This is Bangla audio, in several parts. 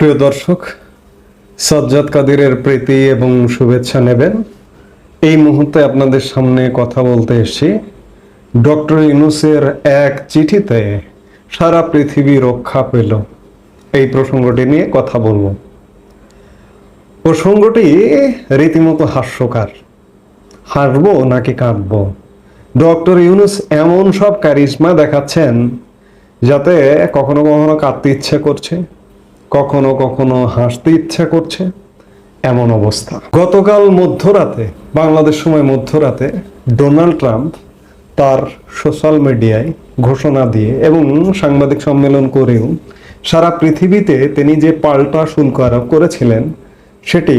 প্রিয় দর্শক, সাজ্জাদ কাদিরের প্রীতি এবং শুভেচ্ছা নেবেন। এই মুহূর্তে আপনাদের সামনে কথা বলতে এসেছি ডক্টর ইউনূসের এক চিঠিতে সারা পৃথিবী রক্ষা পেল, এই প্রসঙ্গটি নিয়ে কথা বলবো। প্রসঙ্গটি রীতিমতো হাস্যকর। হাসবো নাকি কাঁদবো? ডক্টর ইউনূস এমন সব কারিশমা দেখাচ্ছেন যাতে কখনো কখনো কাঁদতে ইচ্ছে করছে, কখনো কখনো হাসতে ইচ্ছা করছে, এমন অবস্থা। গতকাল মধ্যরাতে, বাংলাদেশ সময় মধ্যরাতে, ডোনাল্ড ট্রাম্প তার সোশ্যাল মিডিয়ায় ঘোষণা দিয়ে এবং সাংবাদিক সম্মেলন করেও সারা পৃথিবীতে তিনি যে পাল্টা শুল্ক আরোপ করেছিলেন সেটি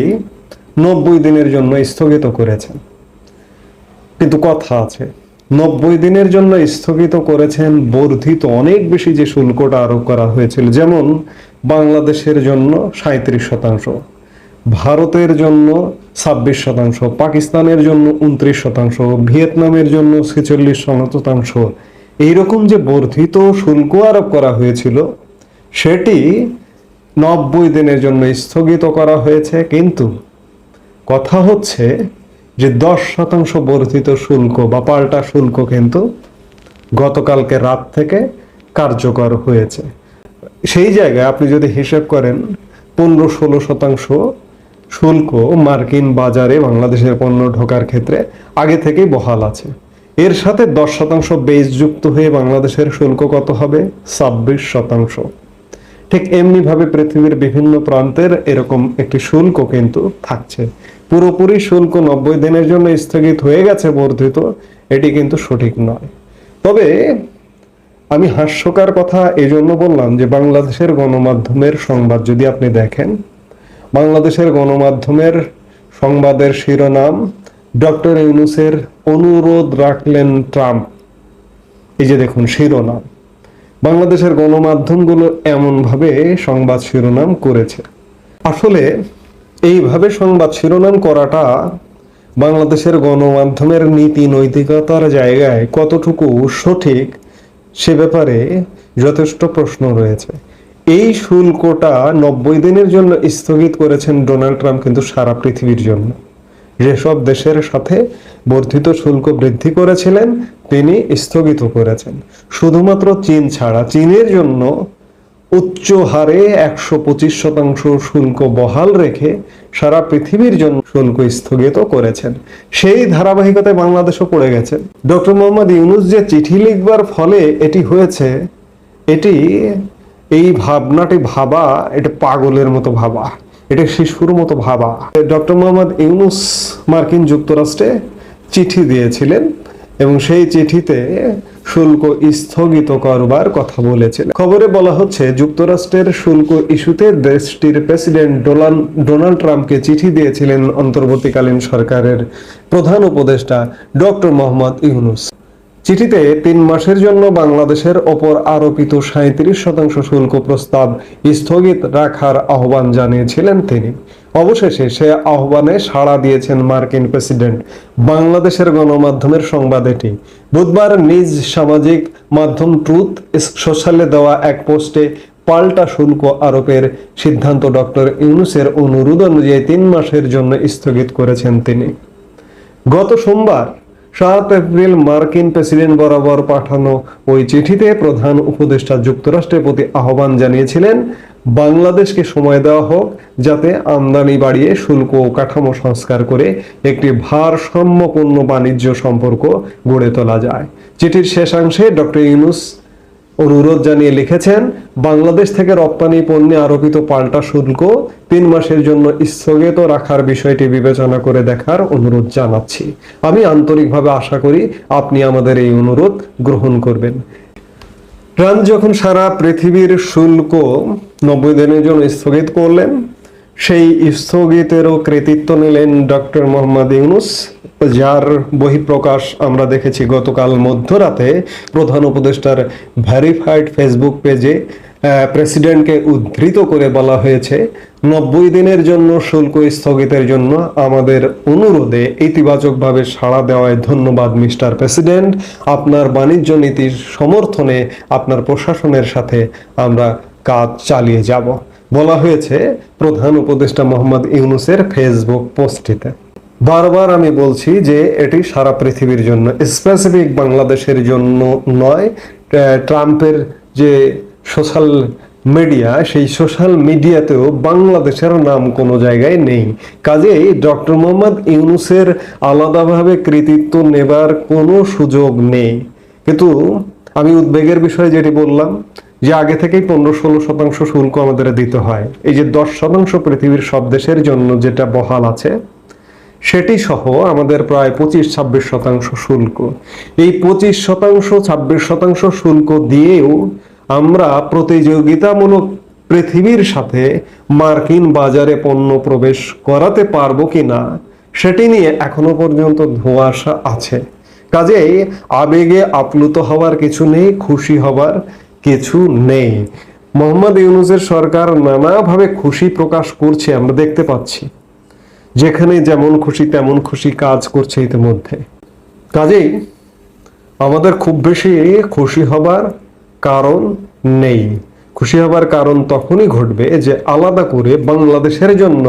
90 দিনের জন্য স্থগিত করেছেন। কিন্তু কথা আছে, 90 দিনের জন্য স্থগিত করেছেন বর্ধিত অনেক বেশি যে শুল্কটা আরোপ করা হয়েছিল, যেমন বাংলাদেশের জন্য 37%, ভারতের জন্য 26%, পাকিস্তানের জন্য 29%, ভিয়েতনামের জন্য 46%। এইরকম যে বর্ধিত শুল্ক আরোপ করা হয়েছিল সেটি 90 দিনের জন্য স্থগিত করা হয়েছে। কিন্তু কথা হচ্ছে যে 10% বর্ধিত শুল্ক বা পাল্টা শুল্ক কিন্তু গতকালকে রাত থেকে কার্যকর হয়েছে। সেই জায়গায় আপনি যদি হিসেব করেন 15-16% শুল্ক মার্কিন বাজারে বাংলাদেশের পণ্য ঢোকার ক্ষেত্রে আগে থেকেই বহাল আছে। এর সাথে 10% বেস যুক্ত হয়ে বাংলাদেশের শুল্ক কত হবে? 26%। ঠিক এমনিভাবে পৃথিবীর বিভিন্ন প্রান্তের এরকম একটি শুল্ক কিন্তু থাকছে। পুরোপুরি শুল্ক 90 দিনের জন্য স্থগিত হয়ে গেছে বর্ধিত, এটি কিন্তু সঠিক নয়। তবে আমি হাস্যকর কথা এই জন্য বললাম যে বাংলাদেশের গণমাধ্যমের সংবাদ যদি আপনি দেখেন, বাংলাদেশের গণমাধ্যমের সংবাদের শিরোনাম ডক্টর ইউনূসের অনুরোধ রাখলেন ট্রাম্প। এই যে দেখুন শিরোনাম, বাংলাদেশের গণমাধ্যমগুলো এমনভাবে সংবাদ শিরোনাম করেছে। আসলে এইভাবে সংবাদ শিরোনাম করাটা বাংলাদেশের গণমাধ্যমের নীতি নৈতিকতার জায়গায় কতটুকু সঠিক সে ব্যাপারে যথেষ্ট প্রশ্ন রয়েছে। এই শুল্কটা 90 দিনের জন্য স্থগিত করেছেন ডোনাল্ড ট্রাম্প, কিন্তু সারা পৃথিবীর জন্য। যেসব দেশের সাথে বর্ধিত শুল্ক বৃদ্ধি করেছিলেন তিনি স্থগিত করেছেন। শুধুমাত্র চীন ছাড়া, চীনের জন্য উচ্চ হারে 125% শুল্ক বহাল রেখে সারা পৃথিবীর জন্য শুল্ক স্থগিত করেছেন। সেই ধারাবাহিকতায় বাংলাদেশও পড়ে গেছে। ডক্টর মোহাম্মদ ইউনূস যে চিঠি লিখবার ফলে এটি হয়েছে, এটি এই ভাবনাটি ভাবা, এটা পাগলের মতো ভাবা, এটা শিশুর মতো ভাবা। ডক্টর মোহাম্মদ ইউনূস মার্কিন যুক্তরাষ্ট্রে চিঠি দিয়েছিলেন এবং সেই চিঠিতে শুল্ক স্থগিত করবার কথা বলেছিলেন। খবরে বলা হচ্ছে যুক্তরাষ্ট্রের শুল্ক ইস্যুতে দেশটির প্রেসিডেন্ট ডোনাল্ড ট্রাম্পকে চিঠি দিয়েছিলেন অন্তর্বর্তীকালীন সরকারের প্রধান উপদেষ্টা ডক্টর মোহাম্মদ ইউনূস। চিঠিতে 3 মাসের জন্য বাংলাদেশের ওপর আরোপিত 37% শুল্ক প্রস্তাব স্থগিত রাখার আহ্বান জানিয়েছিলেন তিনি। অবশেষে সে আহ্বানে সাড়া দিয়েছেন মার্কিন প্রেসিডেন্ট। বাংলাদেশের গণমাধ্যমের সংবাদ এটি। বুধবার নিজ সামাজিক মাধ্যম ট্রুথ সোশ্যালে দেওয়া এক পোস্টে পাল্টা শুল্ক আরোপের সিদ্ধান্ত ডক্টর ইউনূসের অনুরোধ অনুযায়ী 3 মাসের জন্য স্থগিত করেছেন তিনি। গত সোমবার 7 এপ্রিল মার্কিন প্রেসিডেন্ট বরাবর পাঠানো ওই চিঠিতে প্রধান উপদেষ্টা যুক্তরাষ্ট্রের প্রতি আহ্বান জানিয়েছিলেন বাংলাদেশকে সময় দেওয়া হোক যাতে আমদানি বাড়িয়ে শুল্ক ও কাঠামো সংস্কার করে একটি ভারসাম্যপূর্ণ বাণিজ্য সম্পর্ক গড়ে তোলা যায়। চিঠির শেষাংশে ডক্টর ইউনূস অনুরোধ জানিয়ে লিখেছেন, বাংলাদেশ থেকে রপ্তানি পণ্যে আরোপিত পাল্টা শুল্ক 3 মাসের জন্য স্থগিত রাখার বিষয়টি বিবেচনা করে দেখার অনুরোধ জানাচ্ছি। আমি আন্তরিকভাবে আশা করি আপনি আমাদের এই অনুরোধ গ্রহণ করবেন। ট্রাম্প যখন সারা পৃথিবীর শুল্ক 90 দিনের জন্য স্থগিত করলেন, সেই স্থগিতেরও কৃতিত্ব নিলেন ডক্টর মোহাম্মদ ইউনূস, যার বহিঃপ্রকাশ আমরা দেখেছি গতকাল মধ্যরাতে প্রধান উপদেষ্টার ভেরিফাইড ফেসবুক পেজে। প্রেসিডেন্টকে উদ্ধৃত করে বলা হয়েছে, 90 দিনের জন্য শুল্ক স্থগিতের জন্য আমাদের অনুরোধে ইতিবাচকভাবে সাড়া দেওয়ায় ধন্যবাদ মিস্টার প্রেসিডেন্ট। আপনার বাণিজ্য নীতির সমর্থনে আপনার প্রশাসনের সাথে আমরা কাজ চালিয়ে যাব। বলা হয়েছে প্রধান উপদেষ্টা মোহাম্মদ ইউনূসের ফেসবুক পোস্টটিতে। বারবার আমি বলছি যে এটি সারা পৃথিবীর জন্য, স্পেসিফিক বাংলাদেশের জন্য নয়। ট্রাম্পের যে সোশ্যাল মিডিয়া, সেই সোশ্যাল মিডিয়াতেও বাংলাদেশের নাম কোনো জায়গায় নেই। কাজেই ডক্টর মোহাম্মদ ইউনূসের আলাদাভাবে কৃতিত্ব নেবার কোনো সুযোগ নেই। কিন্তু আমি উদ্বেগের বিষয়ে যেটি বললাম, যে আগে থেকেই 15-16% শুল্ক আমাদের দিতে হয়, এই যে 10% পৃথিবীর সব দেশের জন্য যেটা বহাল আছে, সেটি সহ আমাদের প্রায় 25-26% শুল্ক। এই 25%-26% শুল্ক দিয়েও আমরা প্রতিযোগিতামূলক পৃথিবীর সাথে মার্কিন বাজারে পণ্য প্রবেশ করাতে পারবো কিনা সেটি নিয়ে এখনো পর্যন্ত ধোঁয়াশা আছে। কাজেই আবেগে আপ্লুত হওয়ার কিছু নেই, খুশি হবার কিছু নেই। মোহাম্মদ ইউনূসের সরকার নানাভাবে খুশি প্রকাশ করছে, আমরা দেখতে পাচ্ছি, যেখানে যেমন খুশি তেমন খুশি কাজ করছে ইতিমধ্যে। কাজেই আমাদের খুব বেশি খুশি হবার কারণ নেই। খুশি হবার কারণ তখনই ঘটবে যে আলাদা করে বাংলাদেশের জন্য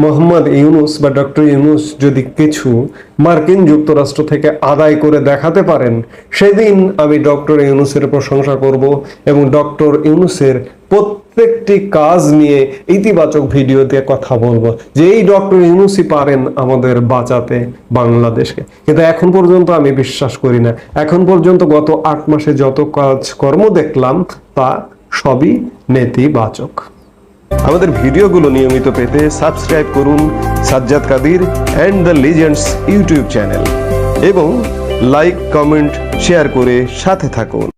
মোহাম্মদ ইউনূস বা ডক্টর ইউনূস যদি কিছু মার্কিন যুক্তরাষ্ট্র থেকে আদায় করে দেখাতে পারেন, সেদিন আমি ডক্টর ইউনূসের প্রশংসা করব এবং ডক্টর ইউনূসের প্রত্যেকটি কাজ নিয়ে ইতিবাচক ভিডিওতে কথা বলবো যে এই ডক্টর ইউনূসই পারেন আমাদের বাঁচাতে বাংলাদেশকে। কিন্তু এখন পর্যন্ত আমি বিশ্বাস করি না। এখন পর্যন্ত গত 8 মাসে যত কাজকর্ম দেখলাম তা সবই নেতিবাচক। আমাদের ভিডিওগুলো নিয়মিত পেতে সাবস্ক্রাইব করুন Sajjad Kadir and the legends YouTube channel এবং লাইক, কমেন্ট, শেয়ার করে সাথে থাকুন।